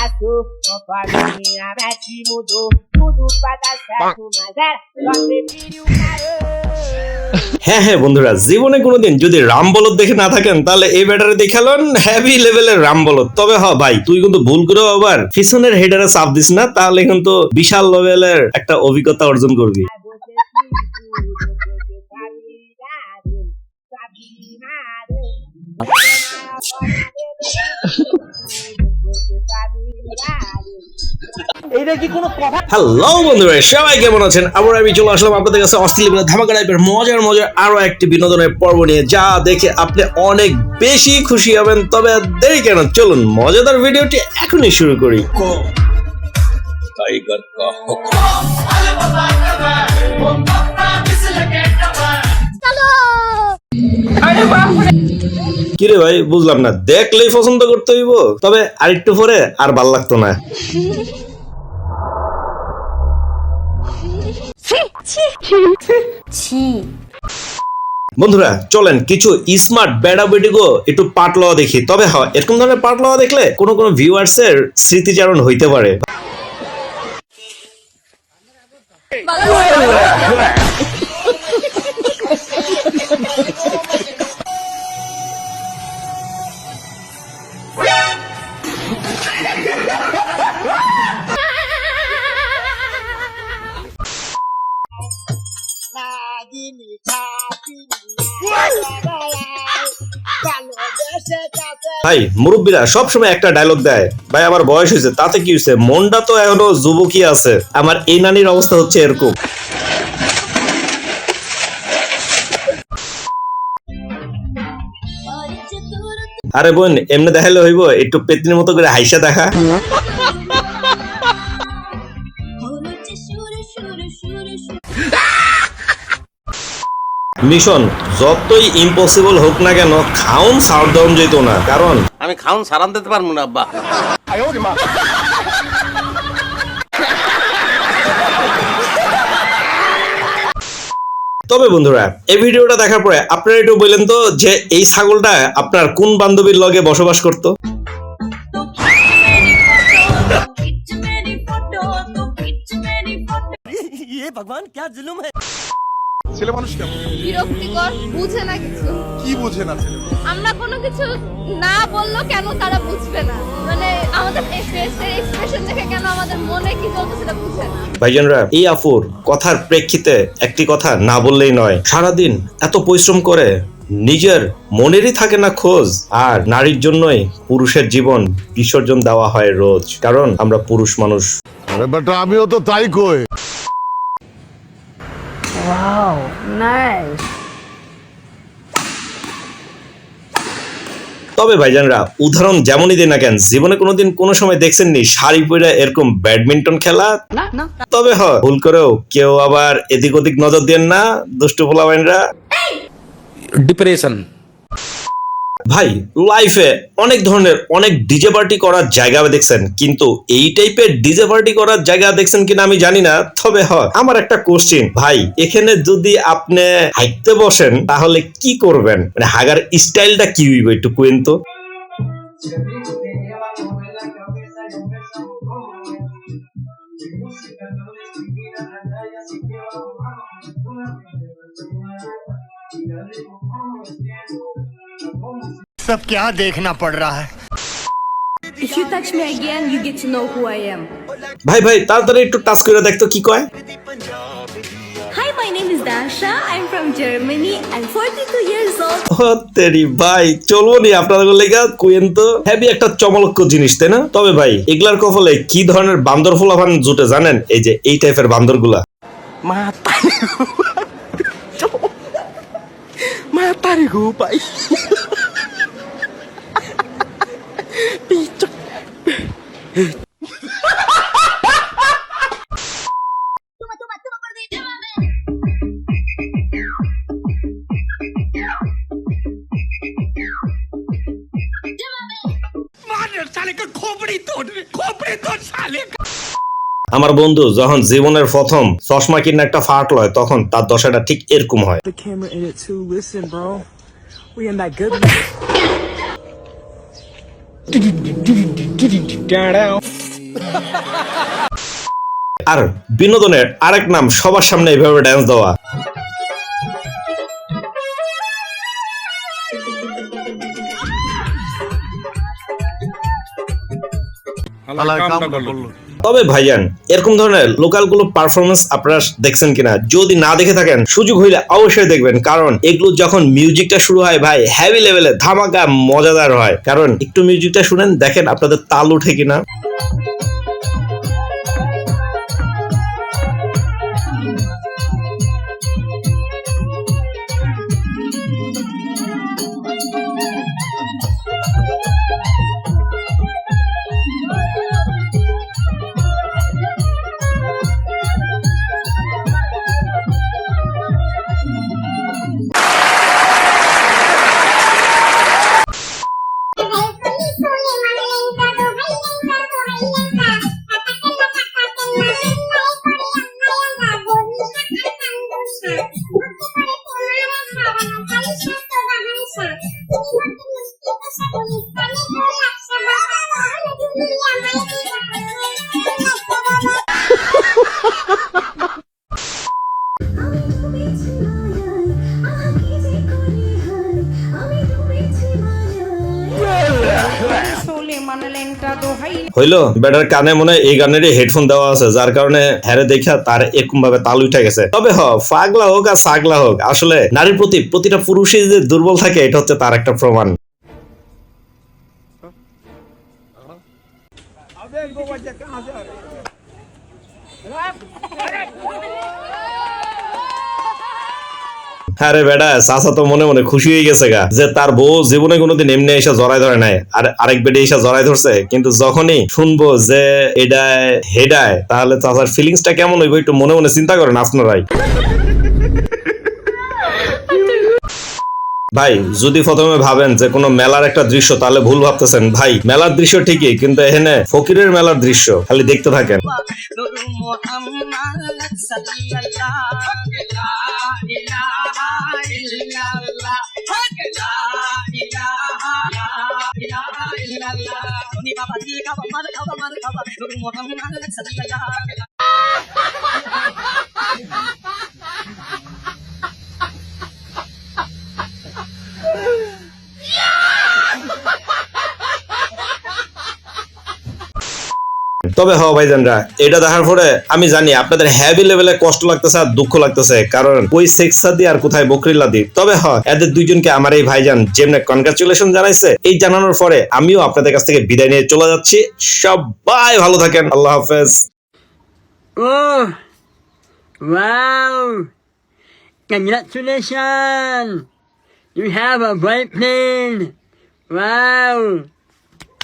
passou, conforme minha mente mudou. Tudo vai dar certo, mas era só preferir o caô. হ্যাঁ হ্যাঁ বন্ধুরা, জীবনে কোনোদিন যদি রাম বলদ দেখে না থাকেন তাহলে এই ব্যাটারে দেখালেন হেভি লেভেলের রাম বলদ। তবে ভাই তুই কিন্তু ভুল করেও আবার পিছনের হেডারে চাপ দিস না, তাহলে কিন্তু বিশাল লেভেলের একটা অভিজ্ঞতা অর্জন করবি। হ্যালো বন্ধুরা, সবাই কেমন আছেন? আবার আমি চলে আসলাম আপনাদের কাছে অস্থির ধামাকা টাইপের মজার আরো একটি বিনোদনের পর্ব নিয়ে, যা দেখে আপনি অনেক বেশি খুশি হবেন। তবে দেরি কেন, চলুন মজাদার ভিডিওটি এখনই শুরু করি। কিরে ভাই, বুঝলাম না, দেখলেই পছন্দ করতে হইব? তবে আরেকটু পরে আর ভাল লাগতো না। বন্ধুরা চলেন কিছু স্মার্ট বেড়া বেডিগো একটু পাট লওয়া দেখি। তবে এরকম ধরনের পাট লওয়া দেখলে কোনো ভিউয়ার্স এর স্মৃতিচারণ হইতে পারে। ভাই মুরব্বীরা সবসময় একটা ডায়লগ দেয়, ভাই আমার বয়স হয়েছে তাতে কি হয়েছে, মনটা তো এখনো যুবকই আছে। আমার এই নানির অবস্থা হচ্ছে এরকম। আরে বোন, এমনি দেখাইলে হইব, একটু পেতনির মতো করে হাইসা দেখা। মিশন যতই ইম্পসিবল হোক না কেন, খাউন সাউন্ড ডাউন যেত না, কারণ আমি খাউন সারান দিতে পারবো না আব্বা। তবে বন্ধুরা এই ভিডিওটা দেখার পরে আপনারা একটু বললেন তো যে এই ছাগলটা আপনার কোন বান্ধবীর লগে বসবাস করতো? ভগবান क्या जुलुम है। ছেলে মানুষ কেমন? বিরক্তিকর, বুঝে না কিছু। কি বোঝে না ছেলে? আমরা কোনো কিছু না বললো কেন তারা বুঝবে না, মানে আমাদের ফেসের এক্সপ্রেশন দেখে কেন আমাদের মনে কি চলছে সেটা বুঝে না। ভাইজানরা, এই আফুর কথার প্রেক্ষিতে একটি কথা না বললেই নয়। সারাদিন এত পরিশ্রম করে নিজের মনেরই থাকে না খোঁজ, আর নারীর জন্যই পুরুষের জীবন বিসর্জন দেওয়া হয় রোজ, কারণ আমরা পুরুষ মানুষ। আরে বেটা, আমিও তো তাই কই। Wow, nice. তবে ভাইজানরা উদাহরণ যেমনই দিন না কেন, জীবনে কোনোদিন কোনো সময় দেখছেননি শাড়ি পরে এরকম ব্যাডমিন্টন খেলা? তবে ভুল করেও কেউ আবার এদিক ওদিক নজর দেন না, দুষ্টু পোলাপাইনরা। ডিপ্রেশন ভাই লাইফে অনেক ধরনের অনেক ডিজে পার্টি করার জায়গা দেখছেন, কিন্তু এই টাইপের ডিজে পার্টি করার জায়গা দেখছেন কিনা আমি জানি না। তবে আমার একটা কোশ্চেন, ভাই এখানে যদি আপনি হাইটতে বসেন তাহলে কি করবেন? মানে হাগার স্টাইলটা কি হইব একটু কোয়েন তো। सब क्या देखना पड़ रहा है। If you touch me again, you get to know who I am. ভাই তাড়াতাড়ি একটু টাচ করে দেখতো কি কয়। Hi, my name is Dasha. I'm from Germany. I'm 42 years old. ও তেরি ভাই, চলবো নি আপনাদের লেগা কোয়েন তো হেভি একটা চমলক্য জিনিস, তাই না? তবে ভাই এগুলার কফলে কি ধরনের বান্দর ফুলাফান জুটে জানেন? এই যে এই টাইপের বান্দর গুলা। Matari ko pa. আমার বন্ধু যখন জীবনের প্রথম চশমা কিনে একটা ফাট লয়, তখন তার দশাটা ঠিক এরকম হয়। The camera in it too. Listen, bro. We in that good. আর বিনোদনের আরেক নাম সবার সামনে এইভাবে ড্যান্স দেওয়া। তবে ভাইজান এরকম ধরনের লোকাল গুলো পারফরমেন্স আপনারা দেখছেন কিনা, যদি না দেখে থাকেন সুযোগ হইলে অবশ্যই দেখবেন, কারণ এগুলো যখন মিউজিকটা শুরু হয় ভাই হেভি লেভেলে ধামাকা মজাদার হয়। কারণ একটু মিউজিকটা শুনেন, দেখেন আপনাদের তাল উঠে কিনা। হইলো বেটার কানে মনে হয় এই গানেরই হেডফোন দেওয়া আছে, যার কারণে হ্যারে দেখা তার এরকম ভাবে তাল উঠে গেছে। তবে পাগলা হোক আর ছাগলা হোক, আসলে নারীর প্রতি প্রতিটা পুরুষই যে দুর্বল থাকে এটা হচ্ছে তার একটা প্রমাণ। আরে বেটা চাচা তো মনে মনে খুশি হয়ে গেছে গা, যে তার বউ জীবনে কোনোদিন এমনি এসে জড়াই ধরে নাই, আর আরেক বেটে এসে জড়াই ধরছে। কিন্তু যখনই শুনবো যে এডায় হেডায়, তাহলে চাচার ফিলিংসটা কেমন হইব একটু মনে মনে চিন্তা করেন আপনারাই। ভাই যদি প্রথমে ভাবেন যে কোনো মেলার একটা দৃশ্য, তাহলে ভুল ভাবতেছেন। ভাই মেলার দৃশ্য ঠিকই, কিন্তু এখানে ফকিরের মেলার দৃশ্য, খালি দেখতে থাকেন। তবে ভাইজানরা এটা দেখার পরে আমি জানি আপনাদের হেভি লেভেলে কষ্ট লাগতেছে আর দুঃখ লাগতেছে, কারণ ওই সেক্সাদি আর কোথায় বকরিল্লাদি। তবে এদের দুইজনকে আমার এই ভাইজান যেমন কনগ্রাচুলেশন জানাইছে, এই জানানোর পরে আমিও আপনাদের কাছ থেকে বিদায় নিয়ে চলে যাচ্ছি। সবাই ভালো থাকেন, আল্লাহ হাফেজ। Wow! Congratulations! You have a bright plane! Wow!